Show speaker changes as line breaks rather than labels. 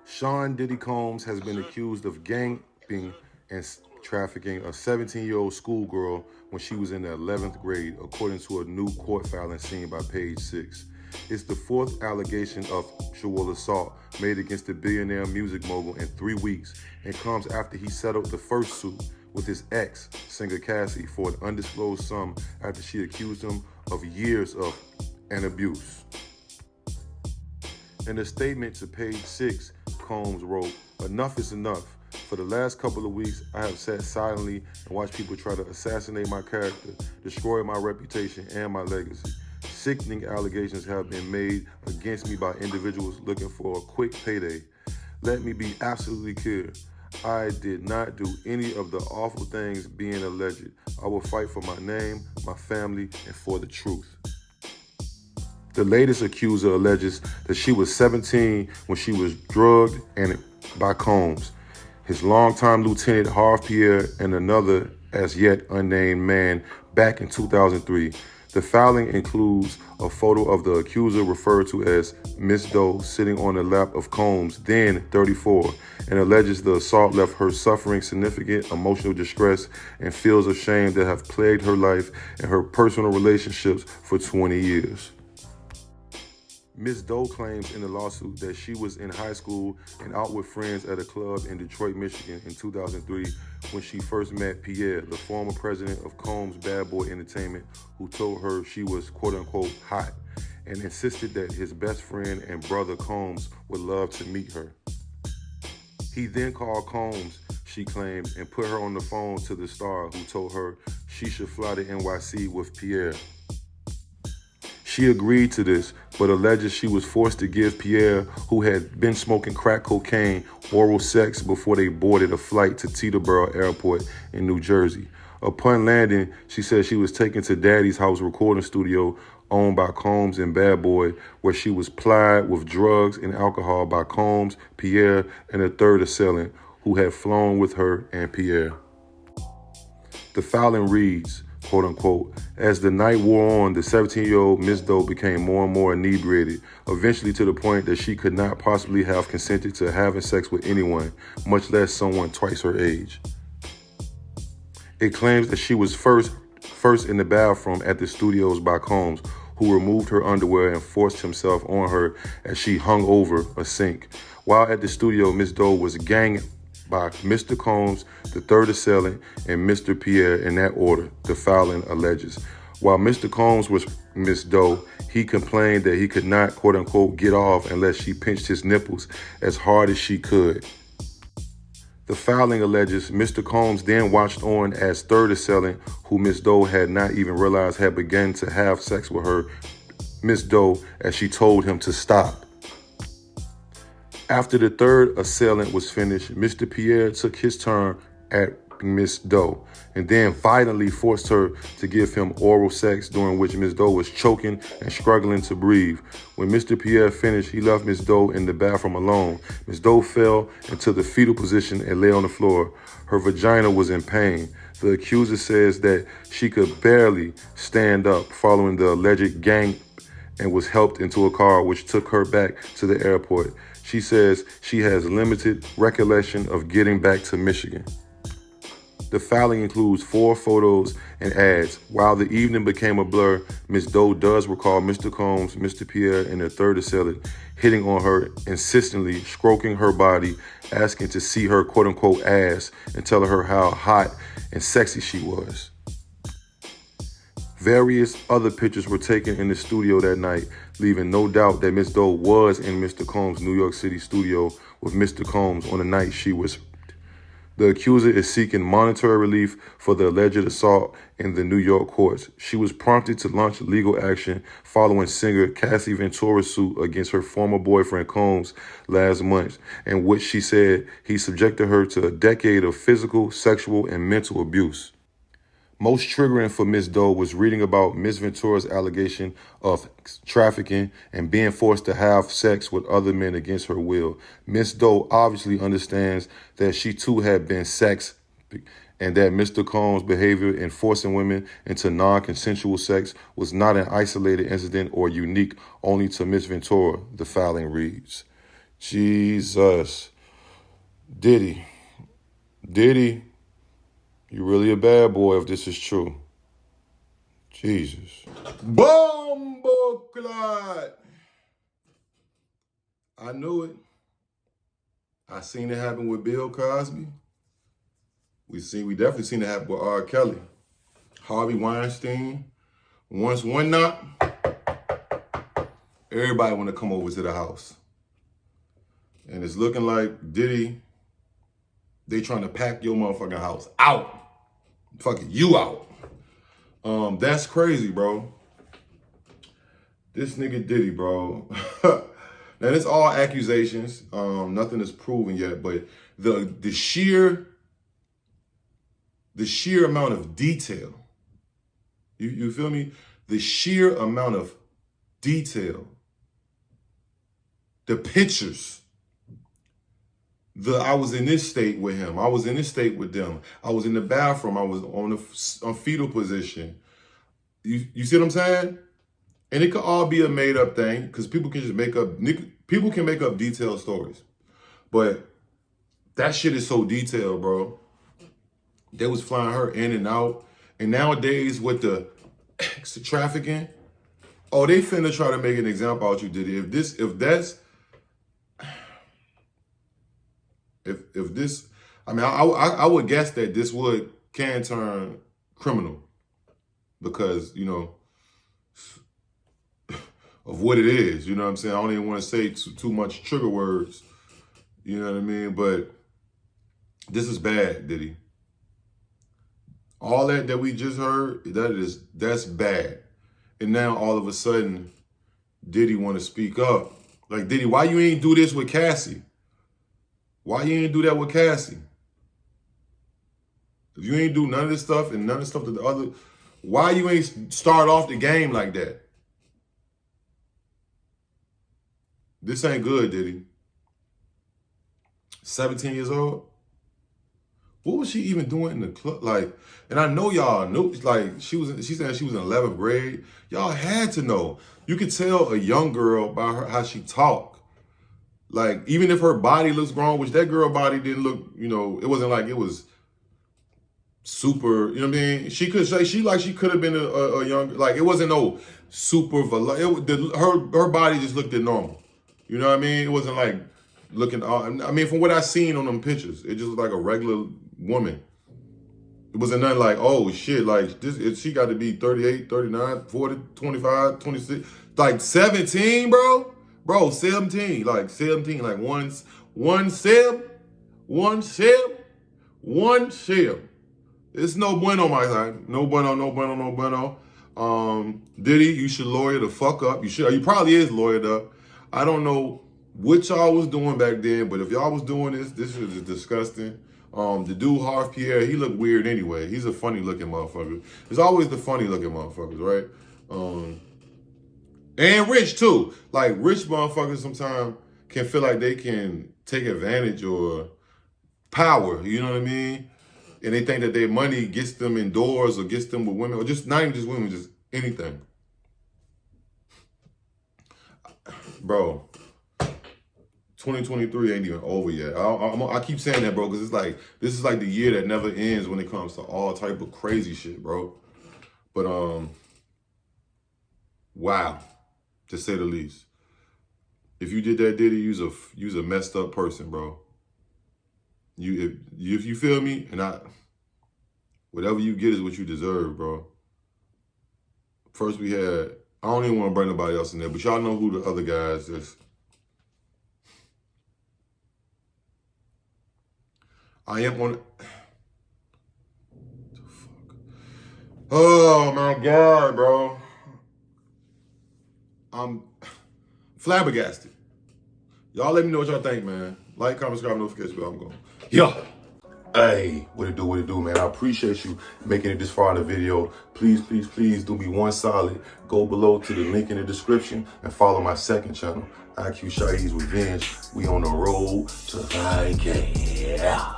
Sean Diddy Combs has been accused of gang raping and trafficking a 17-year-old schoolgirl when she was in the 11th grade, according to a new court filing seen by Page 6. It's the fourth allegation of sexual assault made against the billionaire music mogul in 3 weeks, and comes after he settled the first suit with his ex, singer Cassie, for an undisclosed sum after she accused him of years of an abuse. In a statement to Page 6, Combs wrote, "Enough is enough. For the last couple of weeks, I have sat silently and watched people try to assassinate my character, destroy my reputation and my legacy. Sickening allegations have been made against me by individuals looking for a quick payday. Let me be absolutely clear. I did not do any of the awful things being alleged. I will fight for my name, my family, and for the truth." The latest accuser alleges that she was 17 when she was drugged by Combs, his longtime lieutenant Harve Pierre, and another as yet unnamed man back in 2003. The filing includes a photo of the accuser referred to as Miss Doe sitting on the lap of Combs, then 34, and alleges the assault left her suffering significant emotional distress and feels of shame that have plagued her life and her personal relationships for 20 years. Ms. Doe claims in the lawsuit that she was in high school and out with friends at a club in Detroit, Michigan in 2003 when she first met Pierre, the former president of Combs Bad Boy Entertainment, who told her she was quote-unquote hot and insisted that his best friend and brother Combs would love to meet her. He then called Combs, she claimed, and put her on the phone to the star, who told her she should fly to NYC with Pierre. She agreed to this, but alleges she was forced to give Pierre, who had been smoking crack cocaine, oral sex before they boarded a flight to Teterboro Airport in New Jersey. Upon landing, she said she was taken to Daddy's house recording studio owned by Combs and Bad Boy, where she was plied with drugs and alcohol by Combs, Pierre, and a third assailant, who had flown with her and Pierre. The filing reads, quote-unquote, "As the night wore on, the 17-year-old Miss Doe became more and more inebriated, eventually to the point that she could not possibly have consented to having sex with anyone, much less someone twice her age." It claims that she was first in the bathroom at the studios by Combs, who removed her underwear and forced himself on her as she hung over a sink. While at the studio, Miss Doe was ganged by Mr. Combs, the third assailant, and Mr. Pierre in that order, the filing alleges. While Mr. Combs was Miss Doe, he complained that he could not, quote-unquote, get off unless she pinched his nipples as hard as she could. The filing alleges Mr. Combs then watched on as third assailant, who Miss Doe had not even realized had begun to have sex with her, Miss Doe, as she told him to stop. After the third assailant was finished, Mr. Pierre took his turn at Miss Doe and then violently forced her to give him oral sex, during which Miss Doe was choking and struggling to breathe. When Mr. Pierre finished, he left Miss Doe in the bathroom alone. Miss Doe fell into the fetal position and lay on the floor. Her vagina was in pain. The accuser says that she could barely stand up following the alleged gang and was helped into a car which took her back to the airport. She says she has limited recollection of getting back to Michigan. The filing includes 4 photos and ads. While the evening became a blur, Ms. Doe does recall Mr. Combs, Mr. Pierre, and the third assailant hitting on her, insistently stroking her body, asking to see her quote-unquote ass, and telling her how hot and sexy she was. Various other pictures were taken in the studio that night, leaving no doubt that Ms. Doe was in Mr. Combs' New York City studio with Mr. Combs on the night she was raped. The accuser is seeking monetary relief for the alleged assault in the New York courts. She was prompted to launch legal action following singer Cassie Ventura's suit against her former boyfriend Combs last month, in which she said he subjected her to a decade of physical, sexual, and mental abuse. Most triggering for Ms. Doe was reading about Ms. Ventura's allegation of trafficking and being forced to have sex with other men against her will. Ms. Doe obviously understands that she too had been sexed and that Mr. Combs' behavior in forcing women into non-consensual sex was not an isolated incident or unique only to Miss Ventura, the filing reads. Jesus. Diddy, you really a bad boy if this is true. Jesus. Bumbleclot. I knew it. I seen it happen with Bill Cosby. We definitely seen it happen with R. Kelly. Harvey Weinstein. Once one knock, everybody want to come over to the house. And it's looking like Diddy, they trying to pack your motherfucking house out. Fucking you out. That's crazy, bro. This nigga Diddy, bro. Now, it's all accusations. Nothing is proven yet, but the sheer amount of detail, you feel me? The sheer amount of detail, the pictures. I was in this state with him. I was in this state with them. I was in the bathroom. I was on fetal position. You see what I'm saying? And it could all be a made up thing because people can just make up detailed stories. But that shit is so detailed, bro. They was flying her in and out. And nowadays with the trafficking, oh, they finna try to make an example out you, Diddy. If this, I mean, I would guess that this can turn criminal because, you know, of what it is, you know what I'm saying? I don't even want to say too much trigger words, you know what I mean? But this is bad, Diddy. All that we just heard, that's bad. And now all of a sudden, Diddy want to speak up. Like, Diddy, why you ain't do this with Cassie? Why you ain't do that with Cassie? If you ain't do none of this stuff and none of the stuff to the other, why you ain't start off the game like that? This ain't good, Diddy. 17 years old? What was she even doing in the club? Like, and I know y'all knew, like, she said she was in 11th grade. Y'all had to know. You could tell a young girl by how she talked. Like, even if her body looks wrong, which that girl body didn't look, you know, it wasn't like it was super, you know what I mean? She could say, she could have been a young, like, it wasn't no super, her body just looked normal. You know what I mean? It wasn't like looking, I mean, from what I seen on them pictures, it just was like a regular woman. It wasn't nothing like, oh shit, like she got to be 38, 39, 40, 25, 26, like 17, bro. Bro, 17, like 17, like one sib. It's no bueno, my side. No bueno. Diddy, you should lawyer the fuck up. You probably is lawyered up. I don't know what y'all was doing back then, but if y'all was doing this is disgusting. The dude, Harv Pierre, he looked weird anyway. He's a funny looking motherfucker. It's always the funny looking motherfuckers, right? And rich too. Like rich motherfuckers sometimes can feel like they can take advantage or power, you know what I mean? And they think that their money gets them indoors or gets them with women, or just not even just women, just anything. Bro, 2023 ain't even over yet. I keep saying that, bro, because it's like, this is like the year that never ends when it comes to all type of crazy shit, bro. But, wow, to say the least. If you did that, Diddy, you's a messed up person, bro. If you feel me, and whatever you get is what you deserve, bro. First we had, I don't even want to bring nobody else in there, but y'all know who the other guys is. I am on. Oh my God, bro. I'm flabbergasted. Y'all let me know what y'all think, man. Like, comment, subscribe, notification bell. I'm going. Yeah. Hey, what it do, man? I appreciate you making it this far in the video. Please do me one solid. Go below to the link in the description and follow my second channel, IQ Shahid's Revenge. We on the road to 5K. Yeah.